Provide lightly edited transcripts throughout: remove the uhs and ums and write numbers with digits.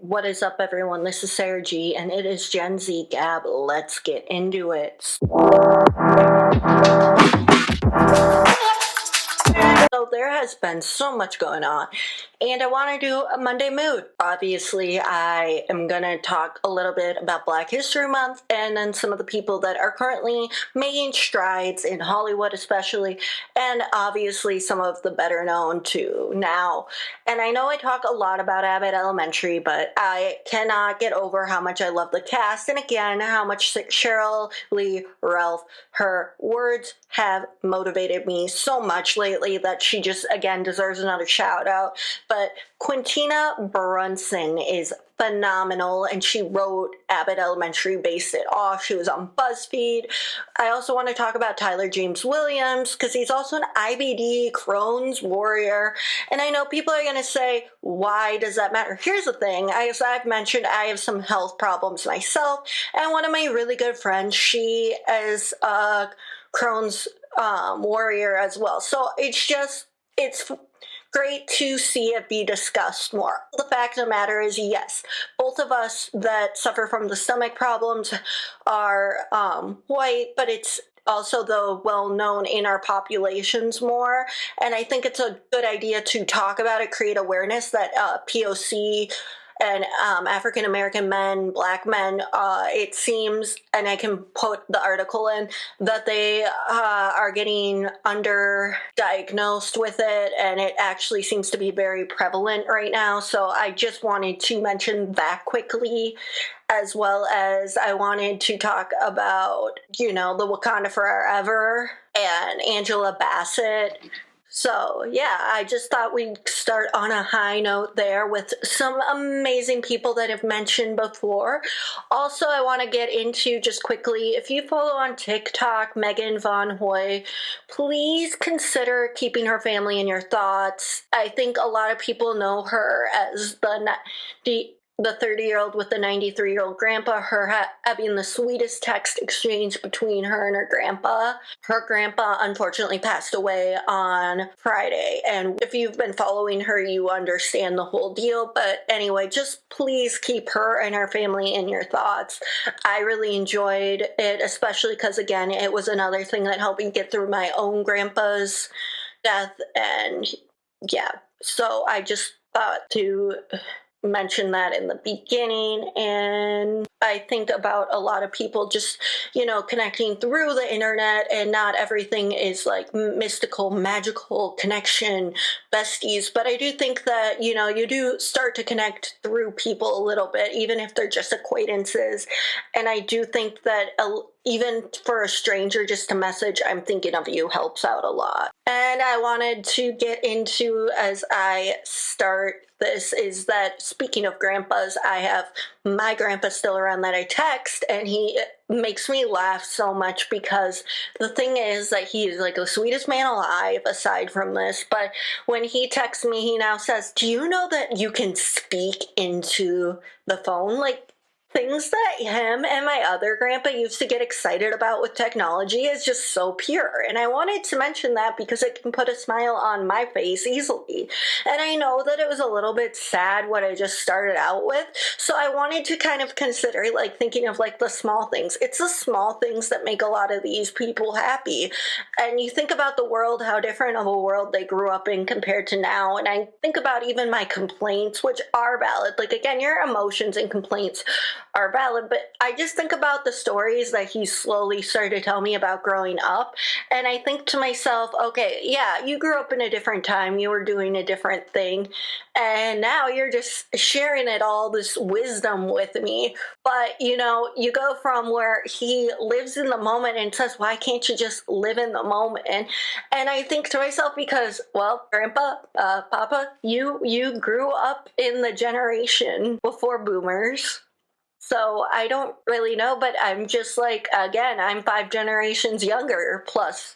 What is up, everyone? This is Sara G, and it is GenZ-Gab. Let's get into it. So there has been so much going on, and I want to do a Monday mood. Obviously, I am going to talk a little bit about Black History Month, and then some of the people that are currently making strides in Hollywood especially, and obviously some of the better known too now. And I know I talk a lot about Abbott Elementary, but I cannot get over how much I love the cast, and again, how much Cheryl Lee Ralph, her words have motivated me so much lately that she just, again, deserves another shout out. But Quintina Brunson is phenomenal, and she wrote Abbott Elementary, based it off. She was on BuzzFeed. I also want to talk about Tyler James Williams, because he's also an IBD Crohn's warrior. And I know people are going to say, why does that matter? Here's the thing. As I've mentioned, I have some health problems myself, and one of my really good friends, she is a Crohn's warrior as well. So it's great to see it be discussed more. The fact of the matter is, yes, both of us that suffer from the stomach problems are white, but it's also though well known in our populations more. And I think it's a good idea to talk about it, create awareness that POC and African American men, Black men, it seems, and I can put the article in, that they are getting underdiagnosed with it, and it actually seems to be very prevalent right now. So I just wanted to mention that quickly, as well as I wanted to talk about, the Wakanda Forever and Angela Bassett. So, yeah, I just thought we'd start on a high note there with some amazing people that I've mentioned before. Also, I want to get into, just quickly, if you follow on TikTok Megan Von Hoy, please consider keeping her family in your thoughts. I think a lot of people know her as the 30-year-old with the 93-year-old grandpa, her having the sweetest text exchange between her and her grandpa. Her grandpa unfortunately passed away on Friday, and if you've been following her, you understand the whole deal. But anyway, just please keep her and her family in your thoughts. I really enjoyed it, especially because, again, it was another thing that helped me get through my own grandpa's death, and yeah, so I just thought to mention that in the beginning. And I think about a lot of people just, connecting through the internet, and not everything is like mystical, magical connection, besties. But I do think that, you do start to connect through people a little bit, even if they're just acquaintances. And I do think that even for a stranger, just a message, I'm thinking of you, helps out a lot. And I wanted to get into, as I start this, is that speaking of grandpas, I have my grandpa still around that I text, and he makes me laugh so much, because the thing is that he is like the sweetest man alive aside from this. But when he texts me, he now says, do you know that you can speak into the phone? Like, things that him and my other grandpa used to get excited about with technology is just so pure. And I wanted to mention that because it can put a smile on my face easily. And I know that it was a little bit sad what I just started out with. So I wanted to kind of consider, thinking of the small things. It's the small things that make a lot of these people happy. And you think about the world, how different of a world they grew up in compared to now. And I think about even my complaints, which are valid. Again, your emotions and complaints are valid, but I just think about the stories that he slowly started to tell me about growing up, and I think to myself, okay, yeah, you grew up in a different time, you were doing a different thing, and now you're just sharing all this wisdom with me. But you go from where he lives in the moment and says, why can't you just live in the moment? And I think to myself, because, well, Grandpa, Papa, you grew up in the generation before boomers. So I don't really know, but I'm just again, I'm 5 generations younger plus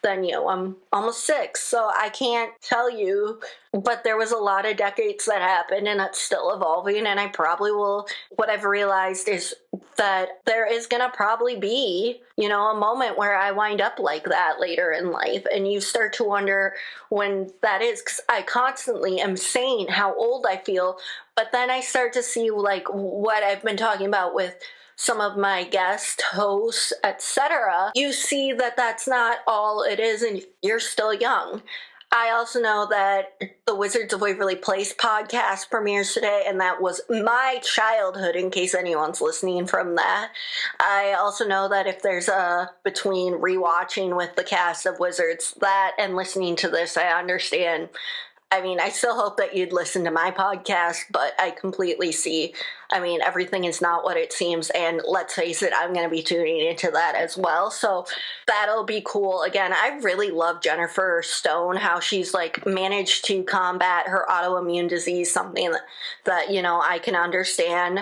than you. I'm almost 6, so I can't tell you but there was a lot of decades that happened and it's still evolving. And I probably will, what I've realized is that there is going to probably be, a moment where I wind up like that later in life. And you start to wonder when that is, because I constantly am saying how old I feel. But then I start to see like what I've been talking about with some of my guest hosts, etc. You see that that's not all it is, and you're still young. I also know that the Wizards of Waverly Place podcast premieres today, and that was my childhood, in case anyone's listening from that. I also know that if there's between rewatching with the cast of Wizards, that and listening to this, I understand. I mean, I still hope that you'd listen to my podcast, but I completely see, everything is not what it seems, and let's face it, I'm going to be tuning into that as well, so that'll be cool. Again, I really love Jennifer Stone, how she's, managed to combat her autoimmune disease, something that I can understand.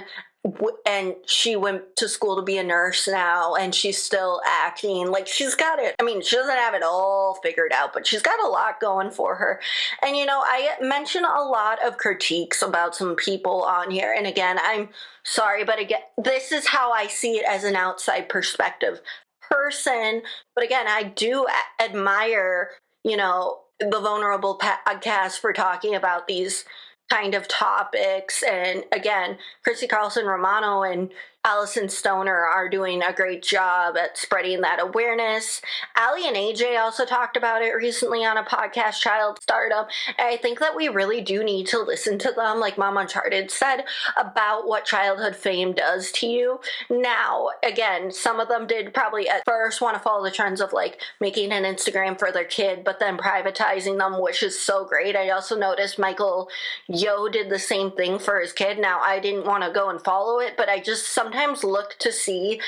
And she went to school to be a nurse now, and she's still acting like she's got it. She doesn't have it all figured out, but she's got a lot going for her. And, I mention a lot of critiques about some people on here. And again, I'm sorry, but again, this is how I see it as an outside perspective person. But again, I do admire, the Vulnerable podcast for talking about these kind of topics. And again, Chrissy Carlson Romano and Allison Stoner are doing a great job at spreading that awareness. Allie and AJ also talked about it recently on a podcast, Child Stardom. And I think that we really do need to listen to them, like MomUncharted said, about what childhood fame does to you. Now, again, some of them did probably at first want to follow the trends of making an Instagram for their kid, but then privatizing them, which is so great. I also noticed Michael Yo did the same thing for his kid. Now, I didn't want to go and follow it, but I just sometimes look to see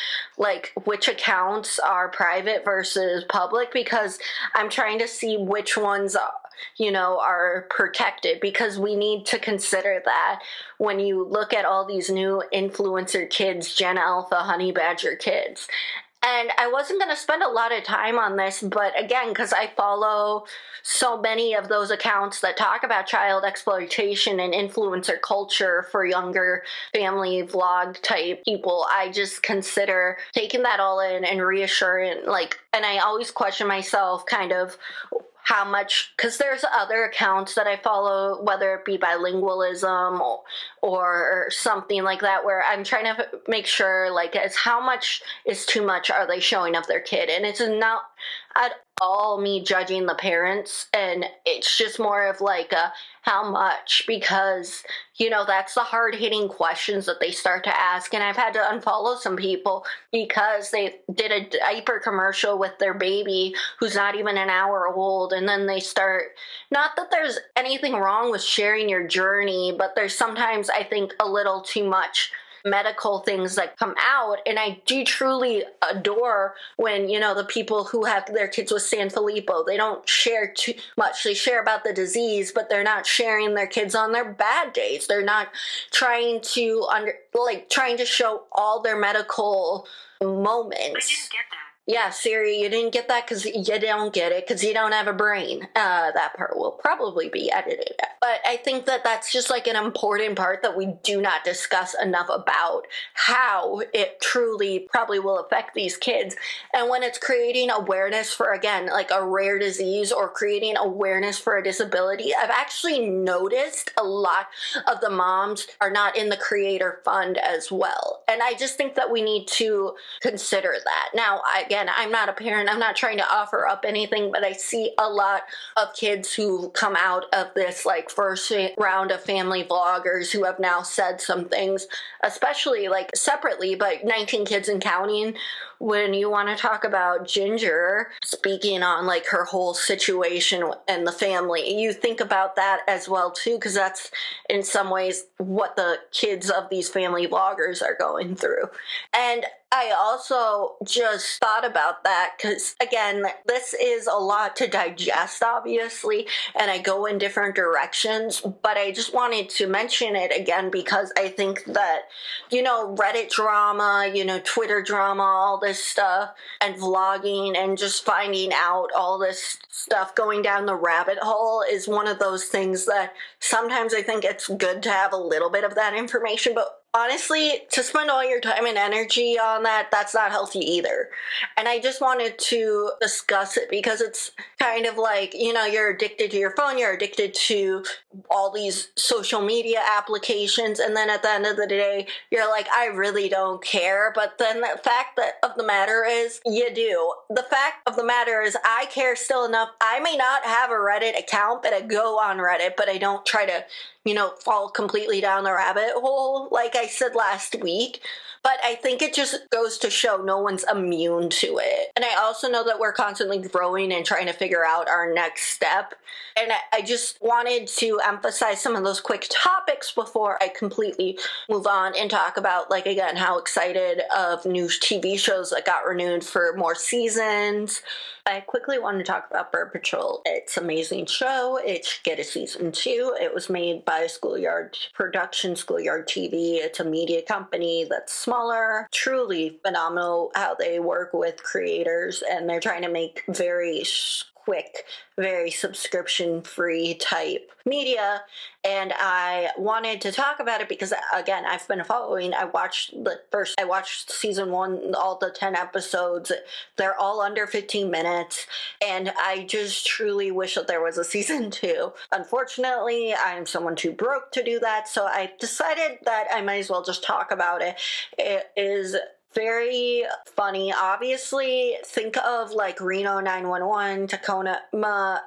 which accounts are private versus public, because I'm trying to see which ones are protected, because we need to consider that when you look at all these new influencer kids, Gen Alpha, Honey Badger kids. And I wasn't going to spend a lot of time on this, but again, because I follow so many of those accounts that talk about child exploitation and influencer culture for younger family vlog type people, I just consider taking that all in and reassuring, and I always question myself kind of how much, because there's other accounts that I follow, whether it be bilingualism or something like that, where I'm trying to make sure, as how much is too much are they showing of their kid? And it's not at all me judging the parents, and it's just more of how much, because that's the hard-hitting questions that they start to ask. And I've had to unfollow some people because they did a diaper commercial with their baby who's not even an hour old, and then they start, not that there's anything wrong with sharing your journey, but there's sometimes, I think, a little too much medical things that come out. And I do truly adore when, the people who have their kids with Sanfilippo, they don't share too much. They share about the disease, but they're not sharing their kids on their bad days. They're not trying to trying to show all their medical moments. I didn't get that. Yeah, Siri, you didn't get that because you don't get it because you don't have a brain. That part will probably be edited out. But I think that that's just an important part that we do not discuss enough about how it truly probably will affect these kids. And when it's creating awareness for, again, a rare disease or creating awareness for a disability, I've actually noticed a lot of the moms are not in the creator fund as well. And I just think that we need to consider that. Now, again, I'm not a parent. I'm not trying to offer up anything, but I see a lot of kids who come out of this first round of family vloggers who have now said some things, especially separately, but 19 kids and counting. When you want to talk about Ginger speaking on her whole situation and the family, you think about that as well too, because that's in some ways what the kids of these family vloggers are going through. And I also just thought about that because, again, this is a lot to digest, obviously, and I go in different directions, but I just wanted to mention it again because I think that, Reddit drama, Twitter drama, all this stuff, and vlogging, and just finding out all this stuff, going down the rabbit hole is one of those things that sometimes I think it's good to have a little bit of that information, but honestly, to spend all your time and energy on that, that's not healthy either. And I just wanted to discuss it because it's kind of like, you're addicted to your phone, you're addicted to all these social media applications, and then at the end of the day, you're like, I really don't care. But then the fact of the matter is, you do. The fact of the matter is, I care still enough. I may not have a Reddit account, but I go on Reddit, but I don't try to fall completely down the rabbit hole, like I said last week. But I think it just goes to show no one's immune to it. And I also know that we're constantly growing and trying to figure out our next step. And I just wanted to emphasize some of those quick topics before I completely move on and talk about, like, again, how excited of new TV shows that got renewed for more seasons. I quickly want to talk about Burb Patrol. It's an amazing show. It should get a season 2. It was made by Schoolyard Production, Schoolyard TV. It's a media company that's smaller. Truly phenomenal how they work with creators, and they're trying to make very quick, very subscription-free type media, and I wanted to talk about it because, again, I've been following. I watched season 1, all the 10 episodes. They're all under 15 minutes, and I just truly wish that there was a season 2. Unfortunately, I'm someone too broke to do that, so I decided that I might as well just talk about it. It is very funny. Obviously, think of like Reno 911, Tacoma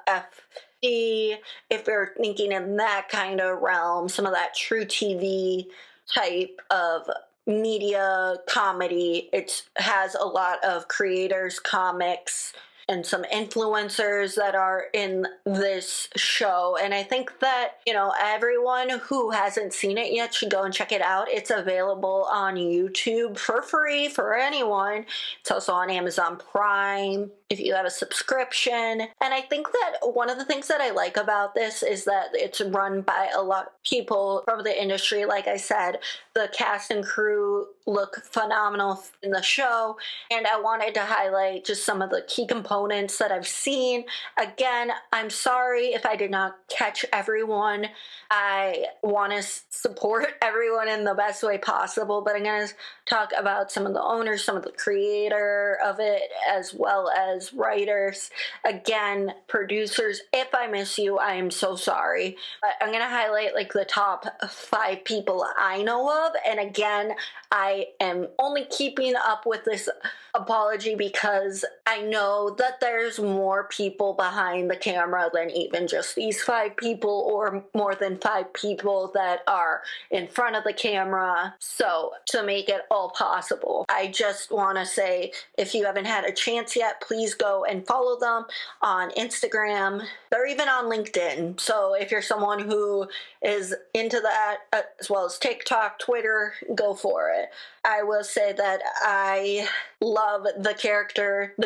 FD, if you're thinking in that kind of realm, some of that true TV type of media comedy. It has a lot of creators, comics, and some influencers that are in this show. And I think that, everyone who hasn't seen it yet should go and check it out. It's available on YouTube for free for anyone. It's also on Amazon Prime if you have a subscription. And I think that one of the things that I like about this is that it's run by a lot of people from the industry. Like I said, the cast and crew look phenomenal in the show, and I wanted to highlight just some of the key components that I've seen. Again, I'm sorry if I did not catch everyone. I want to support everyone in the best way possible, but I'm going to talk about some of the owners, some of the creator of it, as well as writers. Again, producers, if I miss you, I am so sorry. But I'm going to highlight like the top 5 people I know of, and again, I am only keeping up with this apology because I know that there's more people behind the camera than even just these 5 people, or more than 5 people that are in front of the camera. So to make it all possible, I just want to say, if you haven't had a chance yet, please go and follow them on Instagram. They're even on LinkedIn. So if you're someone who is into that, as well as TikTok, Twitter, go for it. I will say that I love the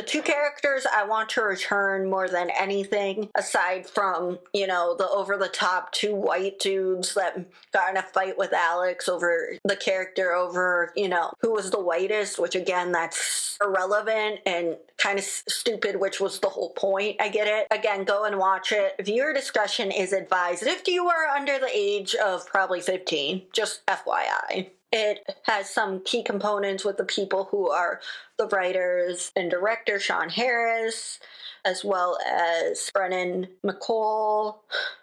2 characters I want to return more than anything, aside from, the over-the-top 2 white dudes that got in a fight with Alex over the character over, who was the whitest, which again, that's irrelevant and kind of stupid, which was the whole point. I get it. Again, go and watch it. Viewer discretion is advised if you are under the age of probably 15, just FYI. It has some key components with the people who are the writers and director, Sean Harris, as well as Brennan McCall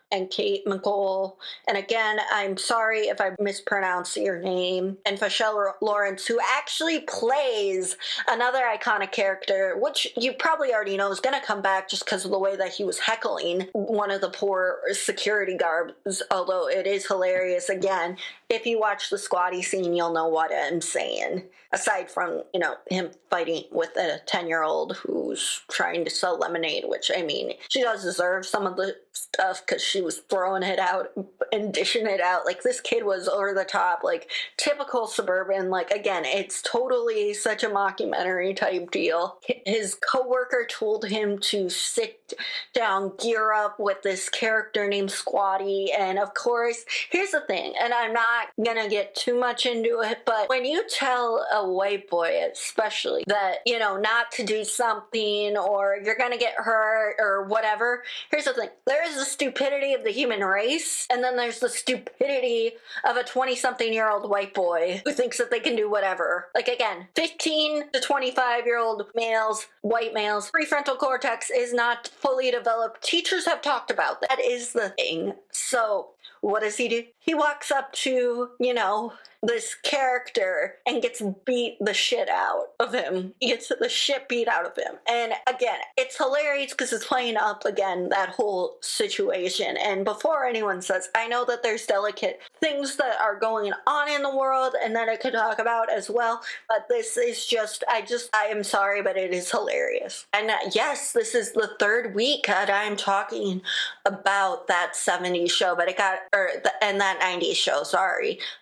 and Kate McCall. And again, I'm sorry if I mispronounce your name. And Fashelle Lawrence, who actually plays another iconic character, which you probably already know is going to come back just because of the way that he was heckling one of the poor security guards, although it is hilarious. Again, if you watch the squatty scene, you'll know what I'm saying. Aside from, him fighting with a 10-year-old who's trying to sell lemonade, which, I mean, she does deserve some of the stuff because she was throwing it out and dishing it out. Like, this kid was over the top, like, typical suburban. Like, again, it's totally such a mockumentary type deal. His coworker told him to sit down, gear up with this character named Squatty. And of course, here's the thing, and I'm not gonna get too much into it, but when you tell a white boy, especially, that, you know, not to do something or you're gonna get hurt or whatever, here's the thing. There is the stupidity of the human race, and then there's the stupidity of a 20-something-year-old white boy who thinks that they can do whatever. Like, again, 15 to 25-year-old males, white males, prefrontal cortex is not fully developed. Teachers have talked about that. That is the thing. So what does he do? He walks up to, you know, this character and gets beat the shit out of him. He gets the shit beat out of him. And again, it's hilarious because it's playing up, again, that whole situation. And before anyone says, I know that there's delicate things that are going on in the world and that I could talk about as well, but this is just, I am sorry, but it is hilarious. And yes, this is the third week that I'm talking about that 70s show, but that 90s show,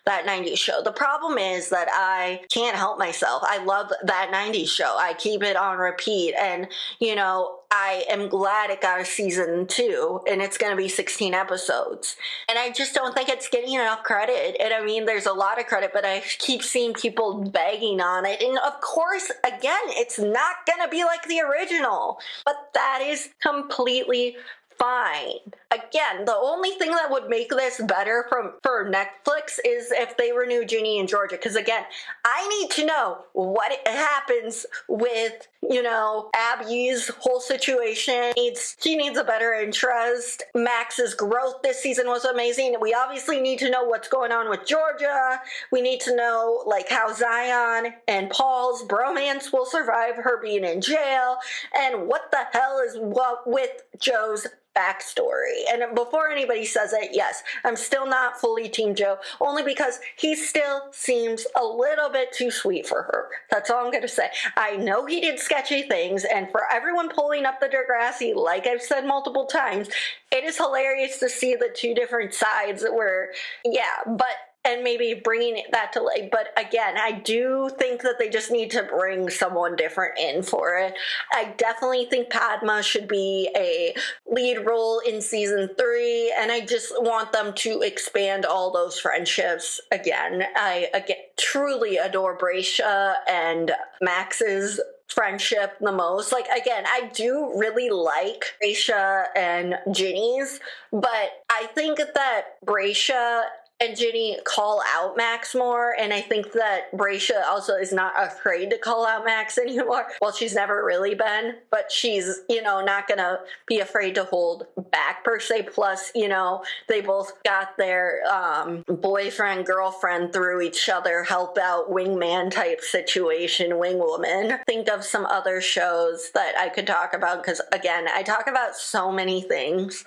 that 90s show. The problem is that I can't help myself. I love that 90s show. I keep it on repeat, and, you know, I am glad it got a season 2, and it's going to be 16 episodes. And I just don't think it's getting enough credit. And I mean, there's a lot of credit, but I keep seeing people begging on it. And of course, again, it's not going to be like the original, but that is completely fine. Again, the only thing that would make this better for Netflix is if they renew Ginny and Georgia. Because again, I need to know what happens with, you know, Abby's whole situation. She needs a better interest. Max's growth this season was amazing. We obviously need to know what's going on with Georgia. We need to know, like, how Zion and Paul's bromance will survive her being in jail, and what the hell is what with Joe's backstory. And before anybody says it, yes, I'm still not fully Team Joe, only because he still seems a little bit too sweet for her. That's all I'm going to say. I know he did sketchy things, and for everyone pulling up the Degrassi, like I've said multiple times, it is hilarious to see the two different sides where, yeah, but and maybe bringing that to light. But again, I do think that they just need to bring someone different in for it. I definitely think Padma should be a lead role in season 3, and I just want them to expand all those friendships again. I truly adore Braisha and Max's friendship the most. Like, again, I do really like Braisha and Ginny's, but I think that Braisha and Ginny call out Max more, and I think that Braisha also is not afraid to call out Max anymore. Well, she's never really been, but she's, you know, not gonna be afraid to hold back per se. Plus, you know, they both got their boyfriend, girlfriend through each other, help out wingman type situation, wing woman. Think of some other shows that I could talk about, because again, I talk about so many things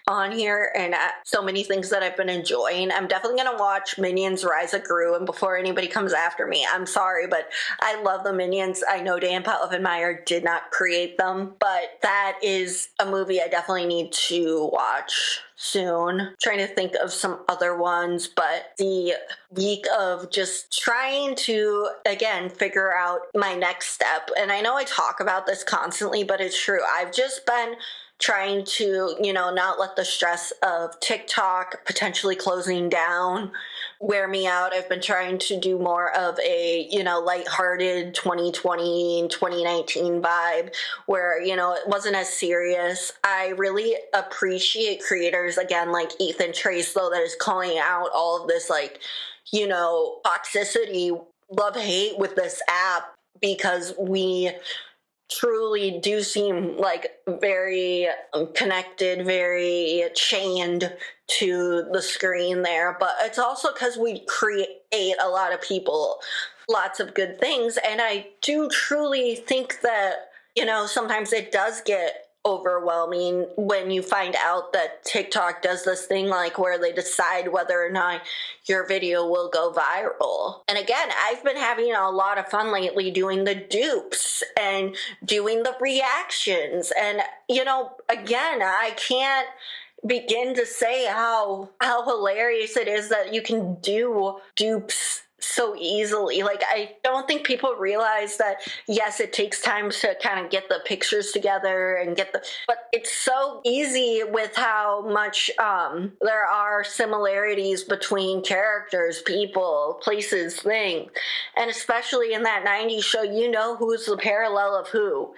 on here, and so many things that I've been enjoying. I'm definitely gonna watch Minions Rise of Gru, and before anybody comes after me, I'm sorry, but I love the Minions. I know Dan Pavlenmeyer did not create them, but that is a movie I definitely need to watch soon. Trying to think of some other ones, but the week of just trying to, again, figure out my next step. And I know I talk about this constantly, but it's true. I've just been trying to, you know, not let the stress of TikTok potentially closing down wear me out. I've been trying to do more of a, you know, lighthearted 2020 and 2019 vibe where, you know, it wasn't as serious. I really appreciate creators, again, like Ethan Trace, though, that is calling out all of this, like, you know, toxicity, love, hate with this app, because we truly do seem like very connected, very chained to the screen there. But it's also because we create a lot of people lots of good things. And I do truly think that, you know, sometimes it does get overwhelming when you find out that TikTok does this thing like where they decide whether or not your video will go viral. And again, I've been having a lot of fun lately doing the dupes and doing the reactions. And, you know, again, I can't begin to say how hilarious it is that you can do dupes so easily. Like, I don't think people realize that, yes, it takes time to kind of get the pictures together and but it's so easy with how much there are similarities between characters, people, places, things. And especially in that 90s show, you know who's the parallel of who.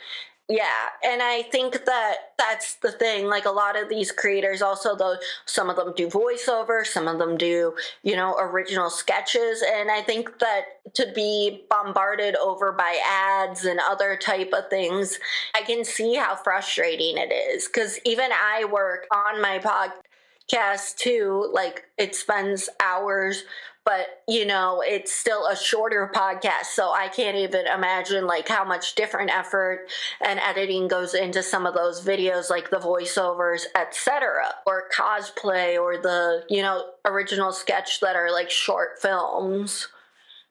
Yeah, and I think that that's the thing. Like, a lot of these creators also, though, some of them do voiceover, some of them do, original sketches. And I think that to be bombarded over by ads and other type of things, I can see how frustrating it is. Because even I work on my podcast too, like, it spends hours, but it's still a shorter podcast, so I can't even imagine like how much different effort and editing goes into some of those videos, like the voiceovers, etc., or cosplay, or the original sketch that are like short films.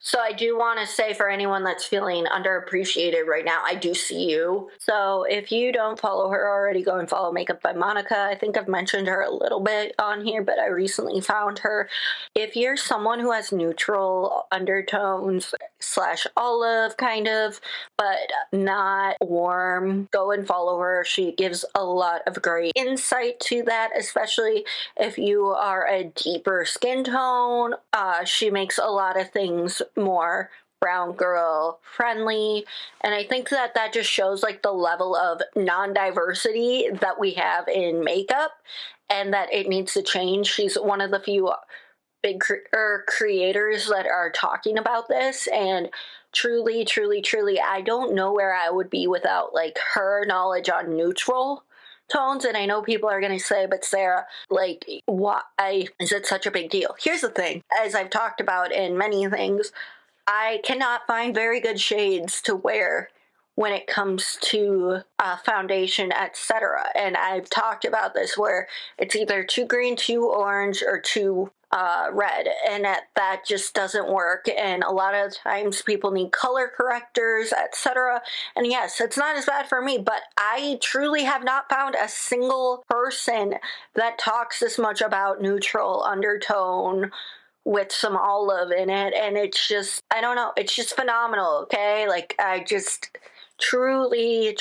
So I do want to say, for anyone that's feeling underappreciated right now, I do see you. So if you don't follow her already, go and follow Makeup by Monica. I think I've mentioned her a little bit on here, but I recently found her. If you're someone who has neutral undertones / olive kind of, but not warm, go and follow her. She gives a lot of great insight to that, especially if you are a deeper skin tone. She makes a lot of things more brown girl friendly, and I think that just shows like the level of non-diversity that we have in makeup, and that it needs to change. She's one of the few big creators that are talking about this, and truly I don't know where I would be without like her knowledge on neutral tones. And I know people are going to say, but Sarah, like, why is it such a big deal? Here's the thing, as I've talked about in many things, I cannot find very good shades to wear when it comes to foundation, etc. And I've talked about this where it's either too green, too orange, or too red, and that just doesn't work. And a lot of times people need color correctors, etc. And yes, it's not as bad for me, but I truly have not found a single person that talks this much about neutral undertone with some olive in it. And it's just, I don't know, it's just phenomenal. Okay, like, I just truly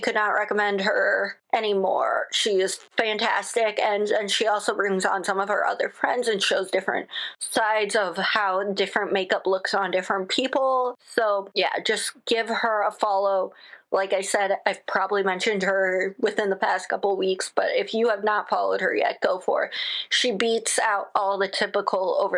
could not recommend her anymore. She is fantastic, and she also brings on some of her other friends and shows different sides of how different makeup looks on different people. So yeah, just give her a follow. Like I said, I've probably mentioned her within the past couple weeks, but if you have not followed her yet, go for it. She beats out all the typical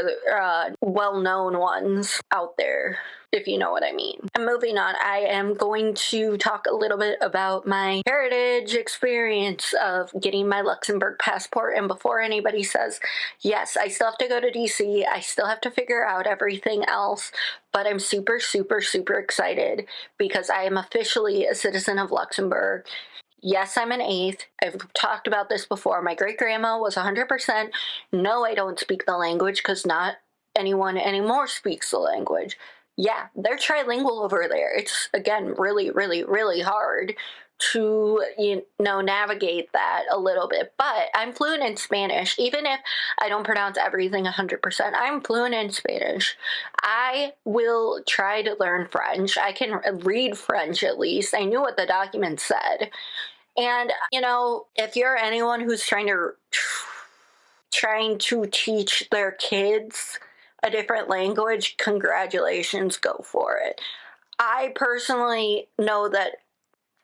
well-known ones out there, if you know what I mean. And moving on, I am going to talk a little bit about my heritage experience of getting my Luxembourg passport. And before anybody says, yes, I still have to go to DC, I still have to figure out everything else, but I'm super excited because I am officially a citizen of Luxembourg. Yes, I'm an 8th. I've talked about this before. My great-grandma was 100%. No, I don't speak the language, because not anyone anymore speaks the language. Yeah, they're trilingual over there. It's, again, really hard to, navigate that a little bit. But I'm fluent in Spanish. Even if I don't pronounce everything 100%, I'm fluent in Spanish. I will try to learn French. I can read French at least. I knew what the document said. And, if you're anyone who's trying to teach their kids a different language, congratulations, go for it. I personally know that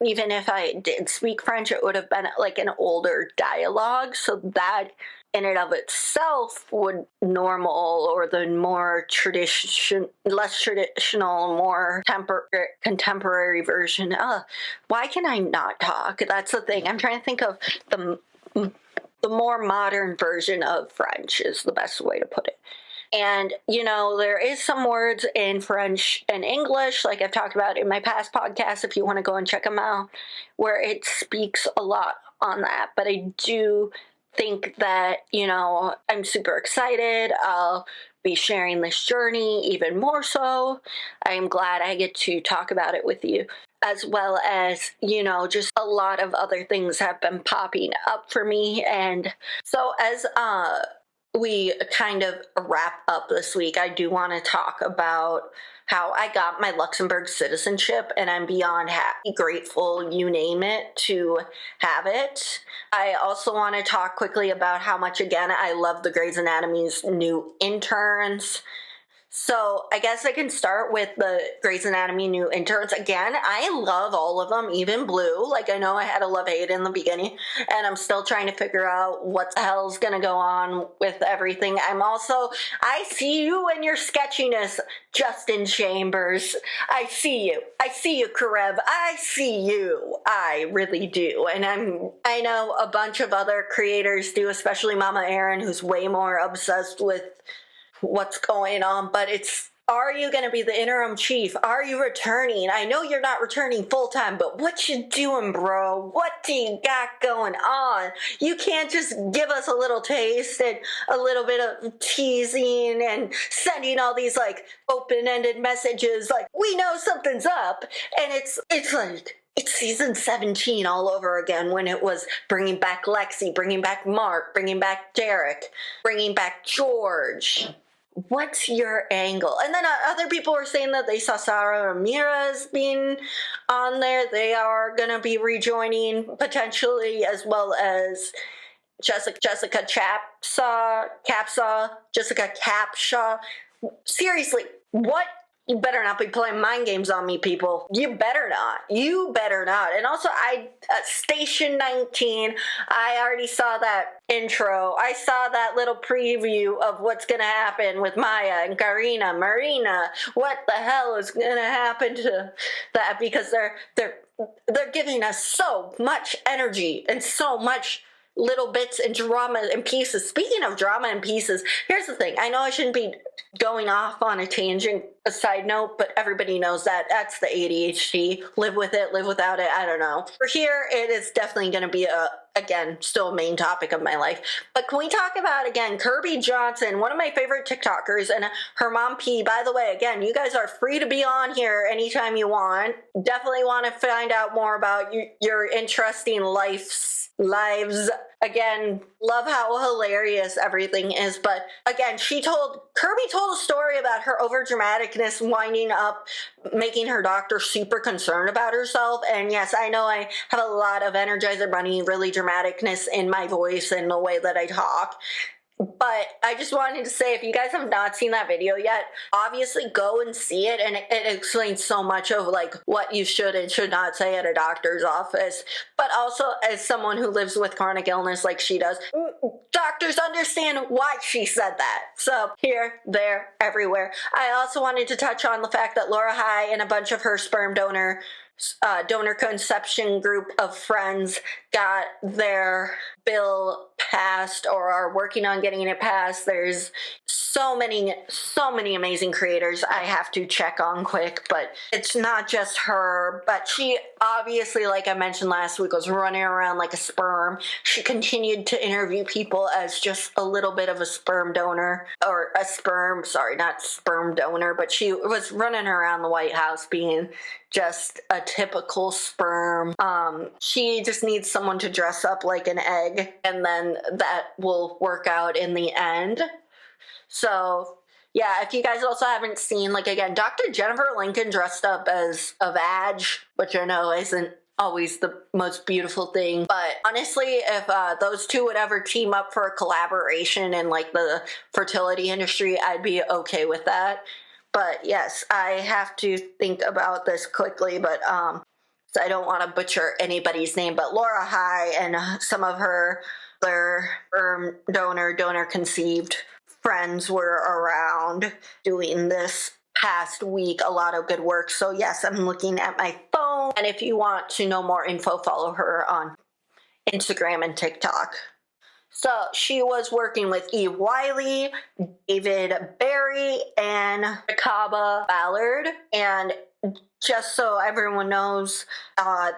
even if I did speak French, it would have been like an older dialogue, so that in and of itself would normal, or the more less traditional, more contemporary version. Why can I not talk? That's the thing. I'm trying to think of the more modern version of French is the best way to put it. And, there is some words in French and English, like I've talked about in my past podcasts, if you want to go and check them out, where it speaks a lot on that. But I do think that, I'm super excited. I'll be sharing this journey even more so. I am glad I get to talk about it with you. as well as, just a lot of other things have been popping up for me. And so as we kind of wrap up this week, I do want to talk about how I got my Luxembourg citizenship, and I'm beyond happy, grateful, you name it, to have it. I also want to talk quickly about how much, again, I love the Grey's Anatomy's new interns. So I guess I can start with the Grey's Anatomy new interns. Again, I love all of them, even Blue. Like, I know I had a love-hate in the beginning, and I'm still trying to figure out what the hell's going to go on with everything. I see you and your sketchiness, Justin Chambers. I see you. I see you, Karev. I see you. I really do. And I know a bunch of other creators do, especially Mama Erin, who's way more obsessed with what's going on, but are you going to be the interim chief? Are you returning? I know you're not returning full-time, but what you doing, bro? What do you got going on? You can't just give us a little taste and a little bit of teasing and sending all these like open-ended messages like, we know something's up, and it's like, it's season 17 all over again, when it was bringing back Lexi, bringing back Mark, bringing back Derek, bringing back George. What's your angle? And then other people were saying that they saw Sara Ramirez being on there. They are going to be rejoining potentially, as well as Jessica Capshaw. Seriously, what? You better not be playing mind games on me, people. You better not. You better not. And also, Station 19, I already saw that intro. I saw that little preview of what's going to happen with Maya and Karina, Marina. What the hell is going to happen to that? Because they're giving us so much energy and so much little bits and drama and pieces. Speaking of drama and pieces, here's the thing. I know I shouldn't be going off on a tangent, a side note, but everybody knows that. That's the ADHD. Live with it, live without it, I don't know. For here, it is definitely going to be still a main topic of my life. But can we talk about, again, Kirby Johnson, one of my favorite TikTokers, and her mom P. By the way, again, you guys are free to be on here anytime you want. Definitely want to find out more about your interesting lives. Again, love how hilarious everything is. But again, Kirby told a story about her overdramaticness winding up making her doctor super concerned about herself. And yes, I know I have a lot of Energizer Bunny, really dramaticness in my voice and the way that I talk. But I just wanted to say, if you guys have not seen that video yet, obviously go and see it. And it explains so much of like what you should and should not say at a doctor's office. But also, as someone who lives with chronic illness like she does, doctors understand why she said that. So here, there, everywhere. I also wanted to touch on the fact that Laura High and a bunch of her sperm donor conception group of friends got their bill passed or are working on getting it passed. There's so many amazing creators I have to check on quick, but it's not just her, but she obviously, like I mentioned last week, was running around like a sperm. She continued to interview people as just a little bit of a sperm donor, or not sperm donor, but she was running around the White House being just a typical sperm. She just needs someone to dress up like an egg, and then that will work out in the end. So yeah, if you guys also haven't seen, like, again, Dr. Jennifer Lincoln dressed up as a vag, which I know isn't always the most beautiful thing, but honestly, if those two would ever team up for a collaboration in like the fertility industry, I'd be okay with that. But yes, I have to think about this quickly, but so I don't want to butcher anybody's name, but Laura High and some of their donor conceived friends were around doing this past week. A lot of good work. So yes, I'm looking at my phone. And if you want to know more info, follow her on Instagram and TikTok. So she was working with Eve Wiley, David Barry, and Rakaba Ballard. And just so everyone knows,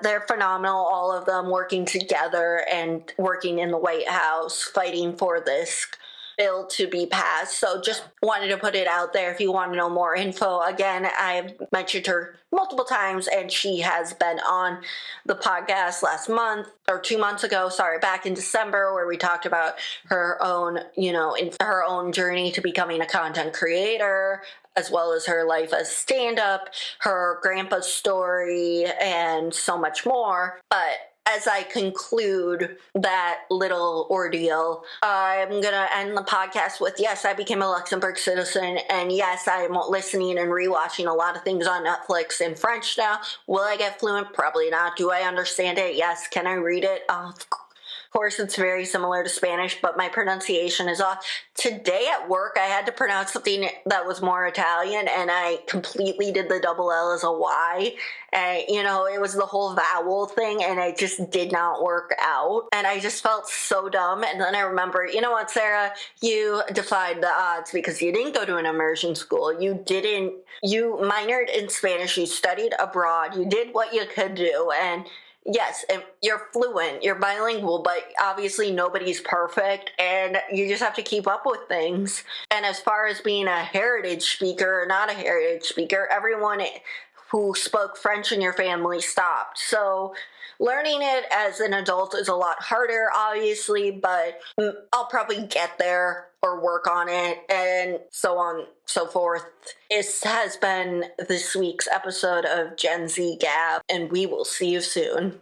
they're phenomenal, all of them working together and working in the White House, fighting for this bill to be passed. So just wanted to put it out there if you want to know more info. Again, I've mentioned her multiple times, and she has been on the podcast last month or 2 months ago, back in December, where we talked about her own, in her own journey to becoming a content creator, as well as her life as stand-up, her grandpa's story, and so much more. But as I conclude that little ordeal, I'm going to end the podcast with, yes, I became a Luxembourg citizen, and yes, I'm listening and rewatching a lot of things on Netflix in French now. Will I get fluent? Probably not. Do I understand it? Yes. Can I read it? Of course, it's very similar to Spanish, but my pronunciation is off. Today at work, I had to pronounce something that was more Italian, and I completely did the double L as a Y. And, it was the whole vowel thing, and it just did not work out. And I just felt so dumb. And then I remember, you know what, Sarah? You defied the odds because you didn't go to an immersion school. You minored in Spanish. You studied abroad. You did what you could do. And yes, you're fluent, you're bilingual, but obviously nobody's perfect, and you just have to keep up with things. And as far as being a heritage speaker or not a heritage speaker, everyone who spoke French in your family stopped. So learning it as an adult is a lot harder, obviously, but I'll probably get there or work on it, and so on, so forth. This has been this week's episode of GenZ-Gab, and we will see you soon.